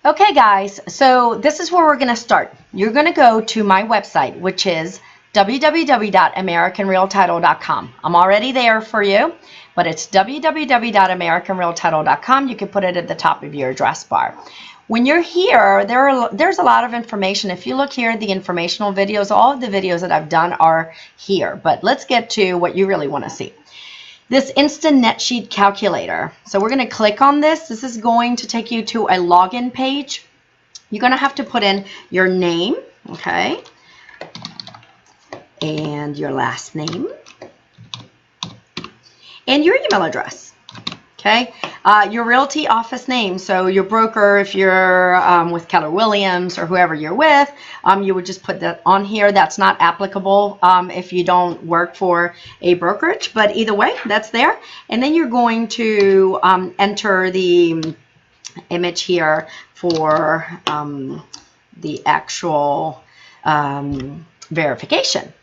Okay, guys, so this is where we're going to start. You're going to go to my website, which is www.americanrealtitle.com. I'm already there for you, but it's www.americanrealtitle.com. You can put it at the top of your address bar. When you're here, there's a lot of information. If you look here at the informational videos, all of the videos that I've done are here. But let's get to what you really want to see. This instant net sheet calculator. So we're going to click on this. This is going to take you to a login page. You're going to have to put in your name, okay, and your last name, and your email address, okay, your realty office name. So your broker, if you're with Keller Williams or whoever you're with, you would just put that on here. That's not applicable if you don't work for a brokerage, but either way, that's there. And then you're going to enter the image here for the actual verification.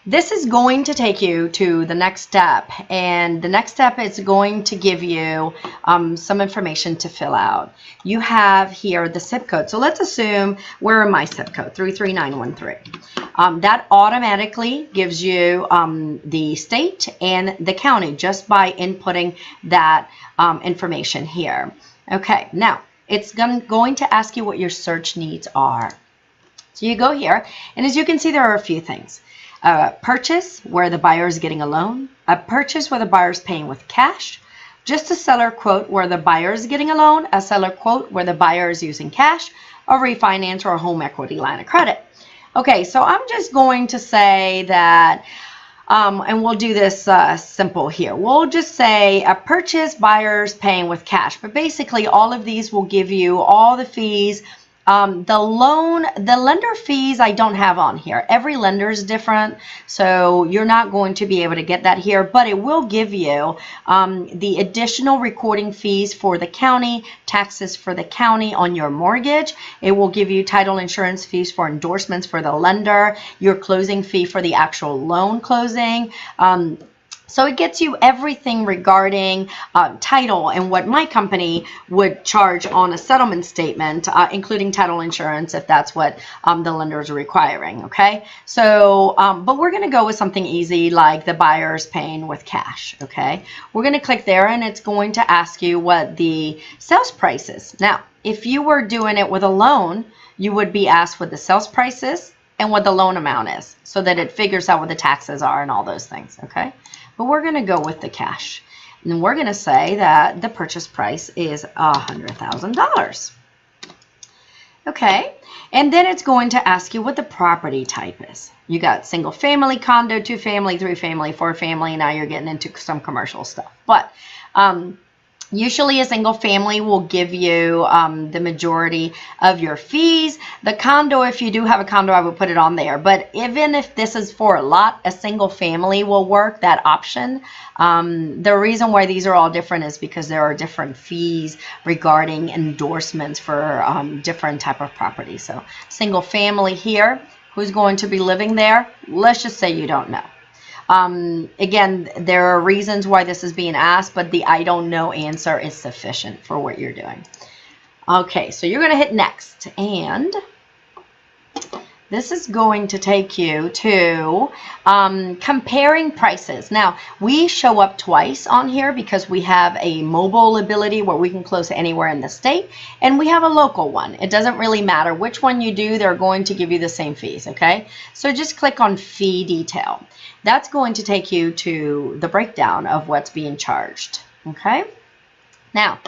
This is going to take you to the next step, and the next step is going to give you some information to fill out. You have here the zip code. So let's assume we're in my zip code, 33913. That automatically gives you the state and the county just by inputting that information here. Okay, now it's going to ask you what your search needs are. So you go here, and as you can see, there are a few things. Purchase, where the buyer is getting a loan. A purchase where the buyer is paying with cash. Just a seller quote where the buyer is getting a loan. A seller quote where the buyer is using cash. A refinance or a home equity line of credit. Okay, so I'm just going to say that, and we'll do this simple here. We'll just say a purchase, buyer's paying with cash. But basically, all of these will give you all the fees. The lender fees I don't have on here. Every lender is different, so you're not going to be able to get that here, but it will give you the additional recording fees for the county, taxes for the county on your mortgage. It will give you title insurance fees for endorsements for the lender, your closing fee for the actual loan closing. So it gets you everything regarding title and what my company would charge on a settlement statement, including title insurance if that's what the lenders are requiring, okay? So, but we're going to go with something easy like the buyer's paying with cash, okay? We're going to click there, and it's going to ask you what the sales price is. Now, if you were doing it with a loan, you would be asked what the sales price is and what the loan amount is so that it figures out what the taxes are and all those things, okay? But we're going to go with the cash. And we're going to say that the purchase price is $100,000. Okay, and then it's going to ask you what the property type is. You got single family, condo, 2-family, 3-family, 4-family. Now you're getting into some commercial stuff. But usually a single family will give you the majority of your fees. The condo, if you do have a condo, I would put it on there. But even if this is for a lot, a single family will work, that option. The reason why these are all different is because there are different fees regarding endorsements for different type of property. So single family here, who's going to be living there? Let's just say you don't know. Again, there are reasons why this is being asked, but the I don't know answer is sufficient for what you're doing. Okay, so you're going to hit next, and this is going to take you to comparing prices. Now, we show up twice on here because we have a mobile ability where we can close anywhere in the state, and we have a local one. It doesn't really matter which one you do, they're going to give you the same fees, okay? So just click on fee detail. That's going to take you to the breakdown of what's being charged, okay? Now,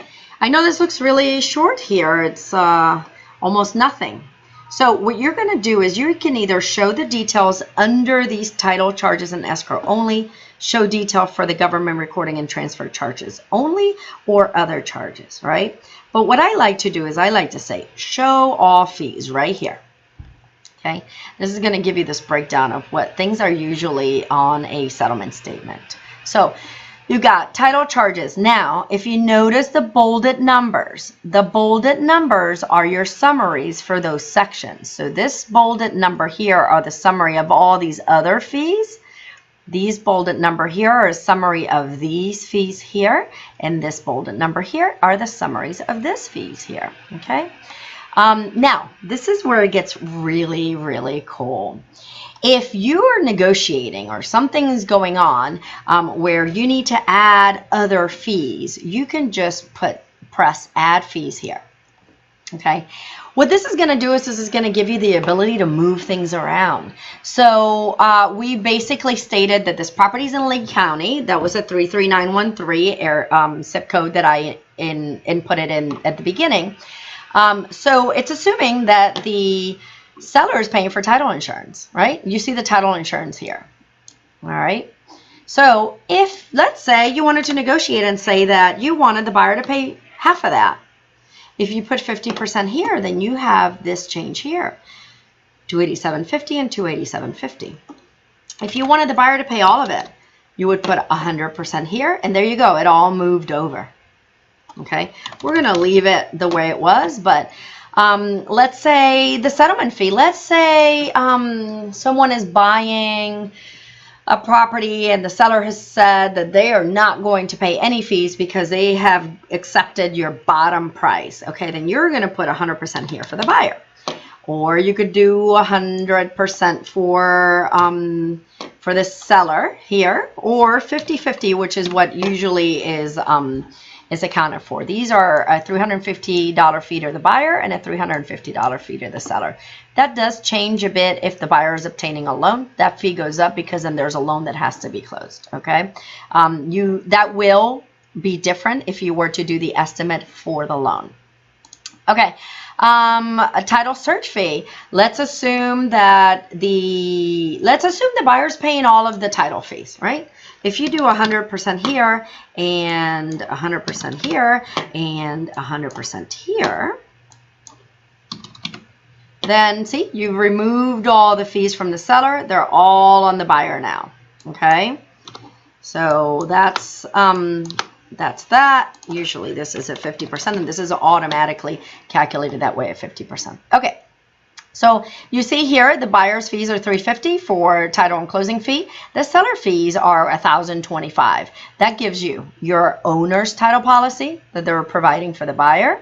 I know this looks really short here. It's almost nothing. So what you're going to do is you can either show the details under these title charges and escrow only, show detail for the government recording and transfer charges only, or other charges, right? But what I like to do is I like to say show all fees right here. Okay, this is going to give you this breakdown of what things are usually on a settlement statement. So you got title charges. Now, if you notice the bolded numbers are your summaries for those sections. So this bolded number here are the summary of all these other fees. These bolded number here are a summary of these fees here, and this bolded number here are the summaries of this fees here. Okay. Now, this is where it gets really, really cool. If you're negotiating or something's going on where you need to add other fees, you can just press add fees here. Okay. What this is going to do is this is going to give you the ability to move things around. So we basically stated that this property is in Lee County. That was a 33913 zip code that I inputted in at the beginning. So it's assuming that the seller is paying for title insurance, right? You see the title insurance here. All right. So if, let's say, you wanted to negotiate and say that you wanted the buyer to pay half of that. If you put 50% here, then you have this change here, $287.50 and $287.50. If you wanted the buyer to pay all of it, you would put 100% here, and there you go. It all moved over. Okay, we're going to leave it the way it was, but let's say the settlement fee. Let's say someone is buying a property and the seller has said that they are not going to pay any fees because they have accepted your bottom price. Okay, then you're going to put 100% here for the buyer. Or you could do 100% for the seller here, or 50-50, which is what usually is accounted for. These are a $350 fee to the buyer and a $350 fee to the seller. That does change a bit if the buyer is obtaining a loan. That fee goes up because then there's a loan that has to be closed. Okay, that will be different if you were to do the estimate for the loan. Okay, a title search fee. Let's assume the buyer's paying all of the title fees, right? If you do 100% here and 100% here and 100% here, then see, you've removed all the fees from the seller. They're all on the buyer now. Okay, so that's that. Usually this is at 50%, and this is automatically calculated that way at 50%. Okay. So you see here the buyer's fees are $350 for title and closing fee. The seller fees are $1,025. That gives you your owner's title policy that they're providing for the buyer,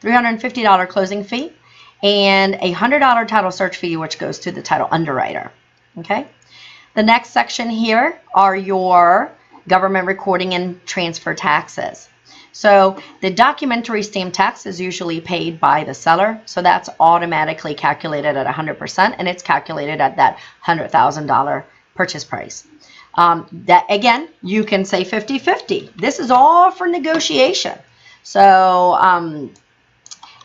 $350 closing fee, and a $100 title search fee, which goes to the title underwriter. Okay. The next section here are your government recording and transfer taxes. So the documentary stamp tax is usually paid by the seller, so that's automatically calculated at 100%, and it's calculated at that $100,000 purchase price. That again, you can say 50-50. This is all for negotiation. So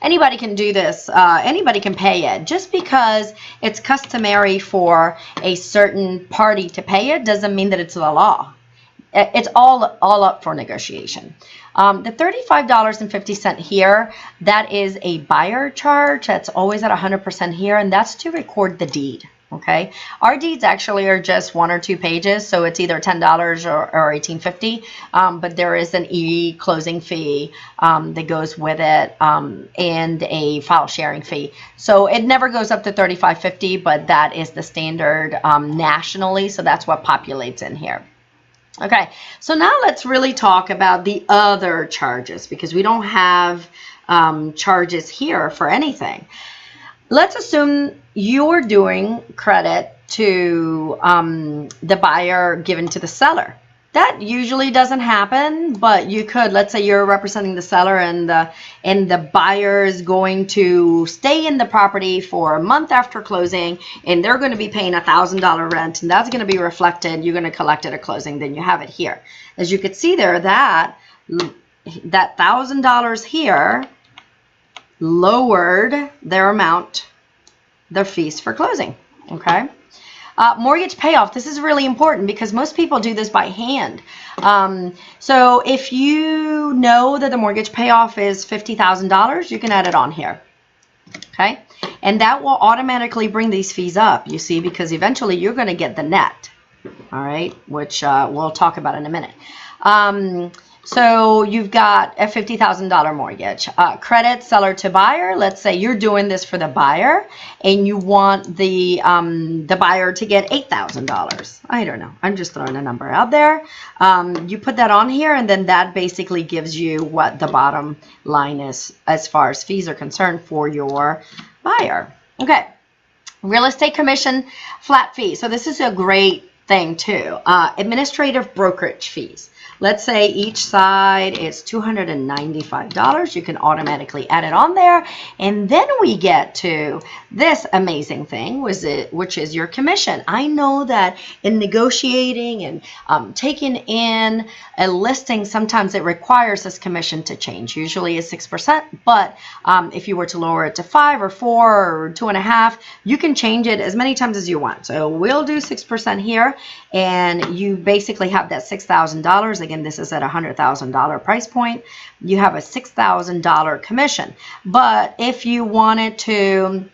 anybody can do this. Anybody can pay it. Just because it's customary for a certain party to pay it doesn't mean that it's the law. It's all up for negotiation. The $35.50 here, that is a buyer charge. That's always at 100% here, and that's to record the deed. Okay, our deeds actually are just 1 or 2 pages, so it's either $10 or $18.50. But there is an e-closing fee that goes with it, and a file sharing fee. So it never goes up to $35.50, but that is the standard nationally. So that's what populates in here. Okay, so now let's really talk about the other charges, because we don't have charges here for anything. Let's assume you're doing credit to the buyer given to the seller. That usually doesn't happen, but you could. Let's say you're representing the seller, and the buyer is going to stay in the property for a month after closing, and they're going to be paying $1,000 rent, and that's going to be reflected. You're going to collect it at closing. Then you have it here. As you can see there, that $1,000 here lowered their amount, their fees for closing. Okay. Mortgage payoff. This is really important because most people do this by hand. So if you know that the mortgage payoff is $50,000, you can add it on here. Okay, and that will automatically bring these fees up, you see, because eventually you're going to get the net. All right, which we'll talk about in a minute. So you've got a $50,000 mortgage. Credit seller to buyer. Let's say you're doing this for the buyer and you want the buyer to get $8,000. I don't know. I'm just throwing a number out there. You put that on here, and then that basically gives you what the bottom line is as far as fees are concerned for your buyer. Okay. Real estate commission flat fee. So this is a great thing too. Administrative brokerage fees. Let's say each side is $295. You can automatically add it on there. And then we get to this amazing thing, which is your commission. I know that in negotiating and taking in a listing, sometimes it requires this commission to change. Usually it's 6%, but if you were to lower it to 5 or 4 or 2.5, you can change it as many times as you want. So we'll do 6% here, and you basically have that $6,000. Again, this is at a $100,000 price point. You have a $6,000 commission. But if you wanted to,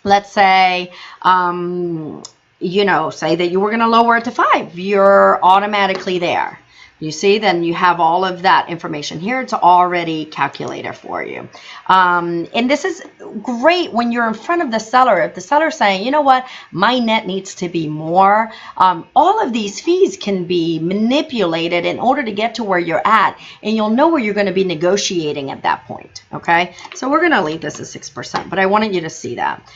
let's say, you know, say that you were going to lower it to 5, you're automatically there. You see, then you have all of that information here. It's already calculated for you. And this is great when you're in front of the seller. If the seller's saying, you know what, my net needs to be more, all of these fees can be manipulated in order to get to where you're at, and you'll know where you're going to be negotiating at that point. Okay, so we're going to leave this at 6%, but I wanted you to see that.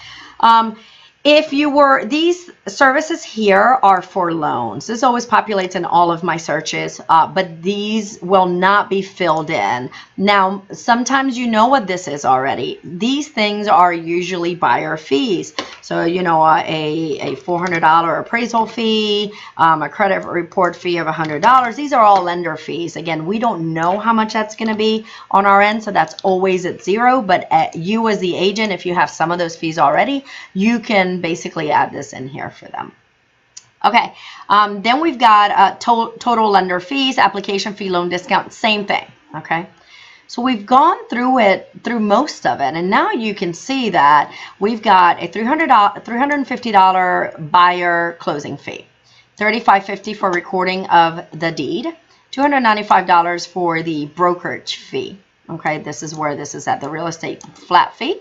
If you were, these services here are for loans. This always populates in all of my searches, but these will not be filled in. Now, sometimes you know what this is already. These things are usually buyer fees. So, you know, a $400 appraisal fee, a credit report fee of $100. These are all lender fees. Again, we don't know how much that's going to be on our end, so that's always at 0. But you as the agent, if you have some of those fees already, you can basically add this in here for them. Okay, then we've got total lender fees, application fee, loan discount, same thing. Okay, so we've gone through most of it, and now you can see that we've got a $350 buyer closing fee, $35.50 for recording of the deed, $295 for the brokerage fee. Okay, this is where this is at, the real estate flat fee.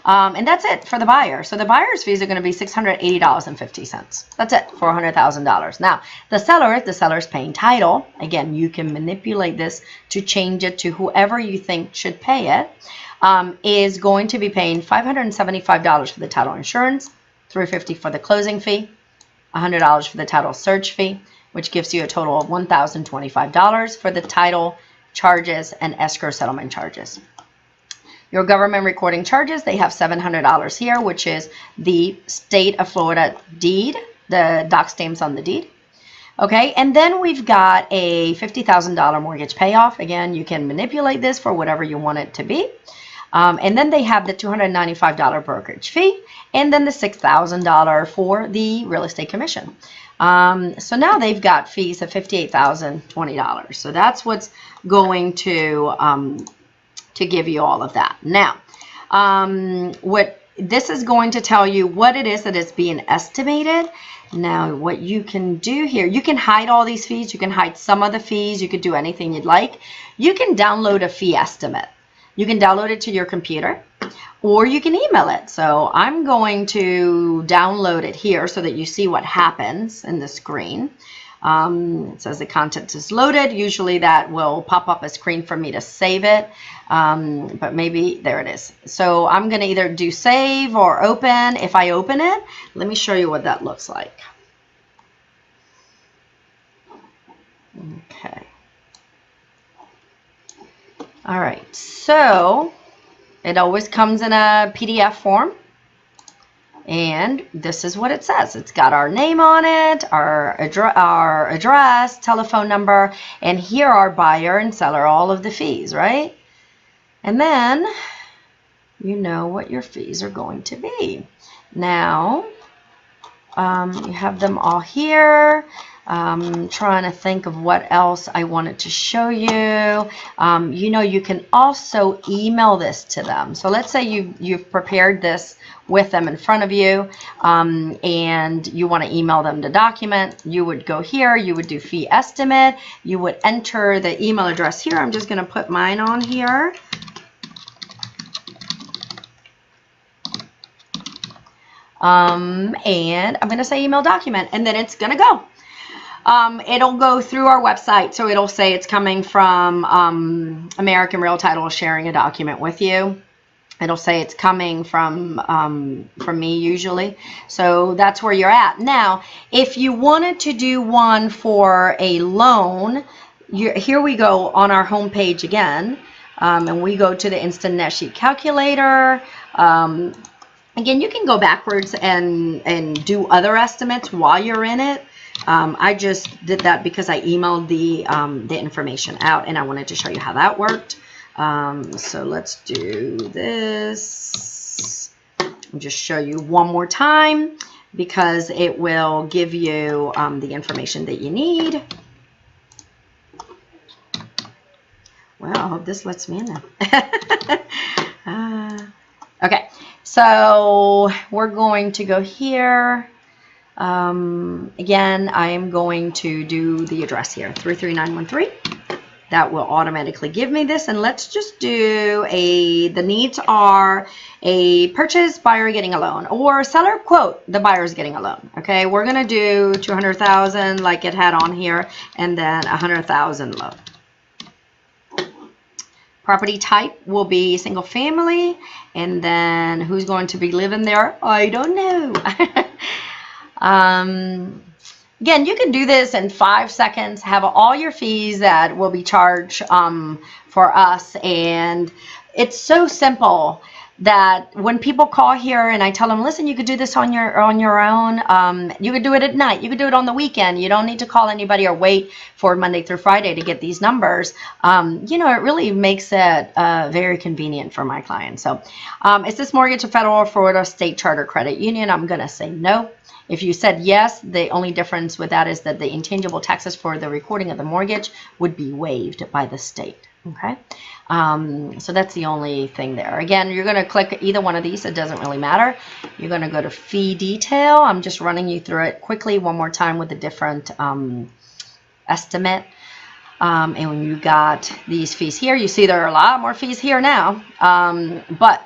And that's it for the buyer. So the buyer's fees are going to be $680.50. That's it for $100,000. Now, the seller, if the seller's paying title, again, you can manipulate this to change it to whoever you think should pay it, is going to be paying $575 for the title insurance, $350 for the closing fee, $100 for the title search fee, which gives you a total of $1,025 for the title charges and escrow settlement charges. Your government recording charges, they have $700 here, which is the state of Florida deed, the doc stamps on the deed. Okay, and then we've got a $50,000 mortgage payoff. Again, you can manipulate this for whatever you want it to be. And then they have the $295 brokerage fee, and then the $6,000 for the real estate commission. So now they've got fees of $58,020. So that's what's going to give you all of that. Now, what this is going to tell you what it is that is being estimated. Now, what you can do here, you can hide all these fees. You can hide some of the fees. You could do anything you'd like. You can download a fee estimate. You can download it to your computer, or you can email it. So I'm going to download it here so that you see what happens in the screen. It says the content is loaded. Usually that will pop up a screen for me to save it, but maybe there it is. So I'm going to either do save or open. If I open it, let me show you what that looks like. Okay. All right. So it always comes in a PDF form. And this is what it says. It's got our name on it, our address, telephone number, and here are buyer and seller, all of the fees, right? And then you know what your fees are going to be. Now, You have them all here. Trying to think of what else I wanted to show you. You know, you can also email this to them. So let's say you've prepared this with them in front of you, and you want to email them the document. You would go here, you would do fee estimate, you would enter the email address here. I'm just going to put mine on here. And I'm going to say email document, and then it's going to go. It'll go through our website, so it'll say it's coming from American Real Title sharing a document with you. It'll say it's coming from me usually. So that's where you're at. Now, if you wanted to do one for a loan, here we go on our home page again, and we go to the Instant Net Sheet Calculator. Again, you can go backwards and do other estimates while you're in it. I just did that because I emailed the information out, and I wanted to show you how that worked. So let's do this. I'll just show you one more time because it will give you the information that you need. Well, I hope this lets me in there. Okay, so we're going to go here. Again, I am going to do the address here, 33913. That will automatically give me this. And let's just do the needs are a purchase, buyer getting a loan, or seller quote, the buyer's getting a loan. Okay, we're going to do 200,000 like it had on here, and then 100,000 loan. Property type will be single family, and then who's going to be living there? I don't know. Again, you can do this in 5 seconds, have all your fees that will be charged for us, and it's so simple that when people call here and I tell them, listen, you could do this on your own. You could do it at night. You could do it on the weekend. You don't need to call anybody or wait for Monday through Friday to get these numbers. You know, it really makes it very convenient for my clients. So is this mortgage a federal or Florida state charter credit union? I'm going to say no. If you said yes, the only difference with that is that the intangible taxes for the recording of the mortgage would be waived by the state. Okay, so that's the only thing there. Again, you're going to click either one of these. It doesn't really matter. You're going to go to fee detail. I'm just running you through it quickly one more time with the different estimate. And when you got these fees here, you see there are a lot more fees here now. But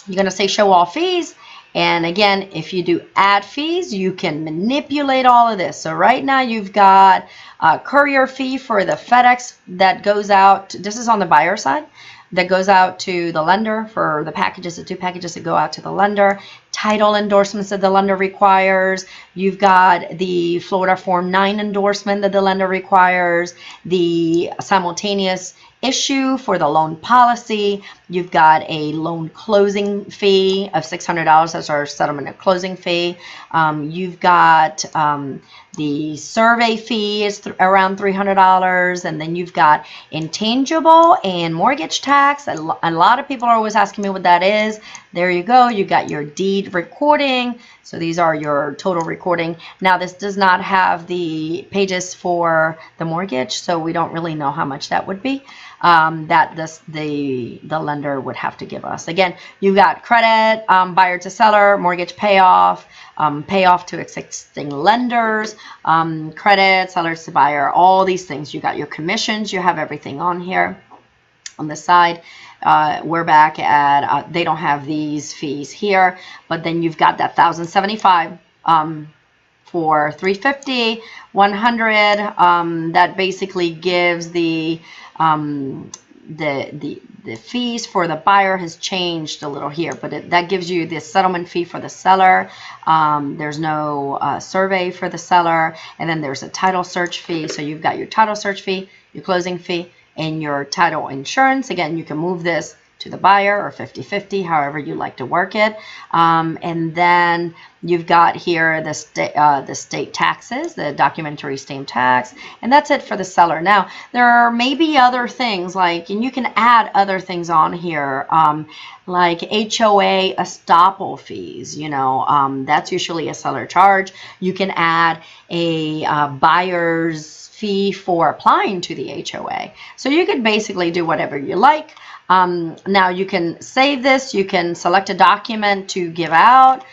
you're going to say show all fees. And again, if you do add fees, you can manipulate all of this. So right now you've got a courier fee for the FedEx that goes out. This is on the buyer side. That goes out to the lender for the packages, the 2 packages that go out to the lender. Title endorsements that the lender requires. You've got the Florida Form 9 endorsement that the lender requires. The simultaneous issue for the loan policy. You've got a loan closing fee of $600. That's our settlement and closing fee. You've got the survey fee is around $300, and then you've got intangible and mortgage tax. A lot of people are always asking me what that is. There you go. You got your deed recording. So these are your total recording. Now this does not have the pages for the mortgage, so we don't really know how much that would be. The lender would have to give us. Again, you've got credit, buyer to seller, mortgage payoff, payoff to existing lenders, credit, sellers to buyer, all these things. You got your commissions, you have everything on here. On the side, we're back at, they don't have these fees here, but then you've got that $1,075 for $350, $100. That basically gives the fees for the buyer has changed a little here, but that gives you the settlement fee for the seller. There's no survey for the seller, and then there's a title search fee. So you've got your title search fee, your closing fee, and your title insurance. Again, you can move this to the buyer, or 50-50, however you like to work it. And then you've got here the state taxes, the documentary stamp tax, and that's it for the seller. Now, there may be other things like, and you can add other things on here, like HOA estoppel fees. You know, that's usually a seller charge. You can add a buyer's fee for applying to the HOA. So you could basically do whatever you like. Now you can save this, you can select a document to give out.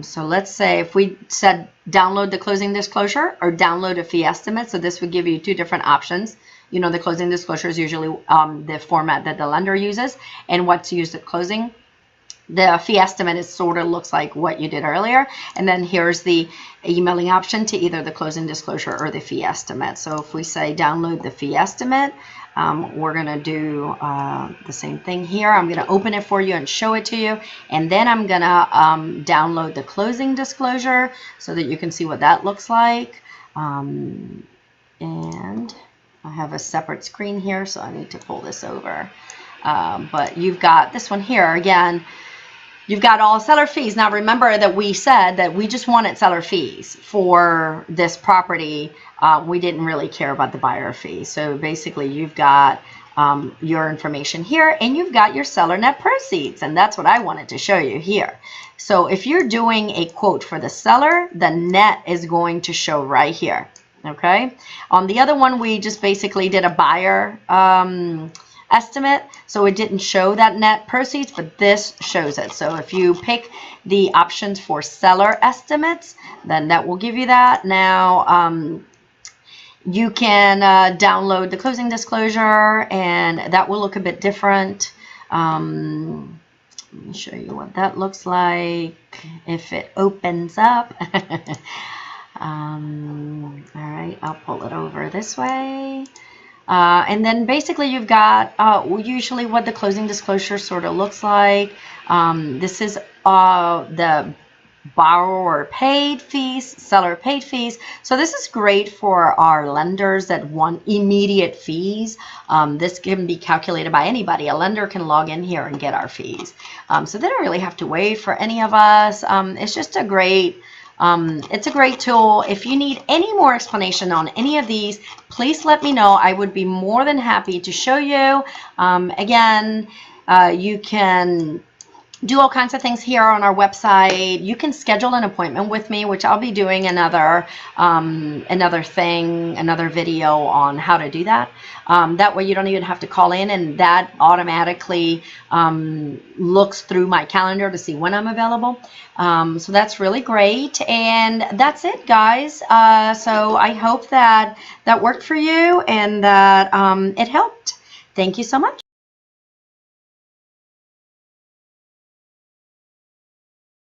So let's say if we said download the closing disclosure or download a fee estimate, so this would give you two different options. You know, the closing disclosure is usually the format that the lender uses, and what's used at closing. The fee estimate is sort of looks like what you did earlier, and then here's the emailing option to either the closing disclosure or the fee estimate. So if we say download the fee estimate, we're going to do the same thing here. I'm going to open it for you and show it to you, and then I'm going to download the closing disclosure so that you can see what that looks like. And I have a separate screen here, so I need to pull this over. But you've got this one here again. You've got all seller fees. Now remember that we said that we just wanted seller fees for this property. We didn't really care about the buyer fee. So basically you've got your information here, and you've got your seller net proceeds, and that's what I wanted to show you here. So if you're doing a quote for the seller, the net is going to show right here. Okay. On the other one, we just basically did a buyer estimate, so it didn't show that net proceeds, but this shows it. So if you pick the options for seller estimates, then that will give you that. Now you can download the closing disclosure, and that will look a bit different. Let me show you what that looks like if it opens up. All right, I'll pull it over this way. And then basically you've got usually what the closing disclosure sort of looks like. This is the borrower paid fees, seller paid fees. So this is great for our lenders that want immediate fees. This can be calculated by anybody. A lender can log in here and get our fees. So they don't really have to wait for any of us. It's just a great it's a great tool. If you need any more explanation on any of these, please let me know. I would be more than happy to show you. Again, you can do all kinds of things here on our website. You can schedule an appointment with me, which I'll be doing another video on how to do that. That way you don't even have to call in, and that automatically looks through my calendar to see when I'm available. So that's really great. And that's it, guys. So I hope that that worked for you and that it helped. Thank you so much.